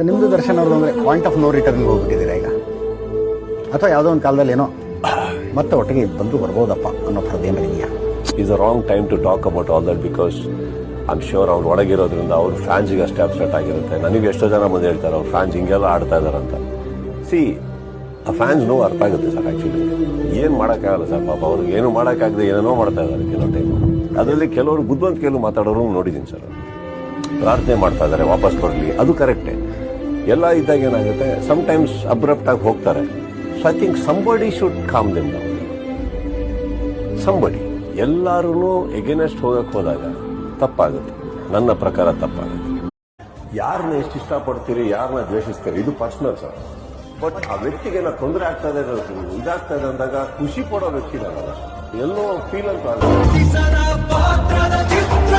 ನಿಮ್ಮದು ದರ್ಶನ್ ಅವ್ರದ್ದು ಅಂದರೆ ಪಾಯಿಂಟ್ ಆಫ್ ನೋ ರಿಟರ್ನ್ಗೆ ಹೋಗ್ಬಿಟ್ಟಿದ್ದೀರಾ ಈಗ, ಅಥವಾ ಯಾವುದೋ ಒಂದು ಕಾಲದಲ್ಲಿ ಏನೋ ಮತ್ತೆ ಒಟ್ಟಿಗೆ ಬಂದು ಬರ್ಬೋದಪ್ಪ ಅನ್ನೋ ಥರದ್ದು ಏನಾರ ಇದೆಯಾ? Is a wrong time to talk about all that because I am sure ಅವ್ರು ಒಳಗಿರೋದ್ರಿಂದ ಅವ್ರ ಫ್ಯಾನ್ಸಿಗೆ ಅಷ್ಟೇ ಅಪ್ಸೆಟ್ ಆಗಿರುತ್ತೆ. ನನಗೆ ಎಷ್ಟೋ ಜನ ಬಂದು ಹೇಳ್ತಾರೆ ಅವ್ರ ಫ್ಯಾನ್ಸ್ ಹಿಂಗೆಲ್ಲ ಆಡ್ತಾ ಇದಾರಂತ. ಸಿ ಆ ಫ್ಯಾನ್ಸ್ ನೋವು ಅರ್ಥ ಆಗುತ್ತೆ ಸರ್. ಆ್ಯಕ್ಚುಲಿ ಏನು ಮಾಡೋಕ್ಕಾಗಲ್ಲ ಸರ್, ಪಾಪ ಅವ್ರಿಗೆ ಏನು ಮಾಡೋಕ್ಕಾಗದೆ ಏನೇನೋ ಮಾಡ್ತಾ ಇದ್ದಾರೆ ಕೆಲವು ಟೈಮು. ಅದರಲ್ಲಿ ಕೆಲವರು ಬುದ್ಧಿವಂತಿಕೆಯಲ್ಲೂ ಮಾತಾಡೋರು ನೋಡಿದ್ದೀನಿ ಸರ್. ಪ್ರಾರ್ಥನೆ ಮಾಡ್ತಾ ಇದ್ದಾರೆ ವಾಪಸ್ ಬರಲಿ, ಅದು ಕರೆಕ್ಟೇ. ಎಲ್ಲ ಇದ್ದಾಗ ಏನಾಗುತ್ತೆ, ಸಮ್ಟೈಮ್ಸ್ ಅಬ್ರಪ್ಟ್ ಆಗಿ ಹೋಗ್ತಾರೆ. So I think somebody should com them down. Somebody ಎಲ್ಲರೂ ಎಗೇನೆಸ್ಟ್ ಹೋಗಕ್ಕೆ ಹೋದಾಗ ತಪ್ಪಾಗುತ್ತೆ, ನನ್ನ ಪ್ರಕಾರ ತಪ್ಪಾಗುತ್ತೆ. ಯಾರನ್ನ ಎಷ್ಟು ಇಷ್ಟಪಡ್ತೀರಿ, ಯಾರನ್ನ ದ್ವೇಷಿಸ್ತೀರಿ, ಇದು ಪರ್ಸನಲ್ ಸರ್. ಬಟ್ ಆ ವ್ಯಕ್ತಿಗೆ ಏನೋ ತೊಂದರೆ ಆಗ್ತಾ ಇದೆ, ಇದಾಗ್ತಾ ಇದೆ ಅಂದಾಗ ಖುಷಿ ಪಡೋ ವ್ಯಕ್ತಿ ನಾನು ಎಲ್ಲೋ ಫೀಲ್ ಅಂತ ಪಾತ್ರದ ಚಿತ್ರ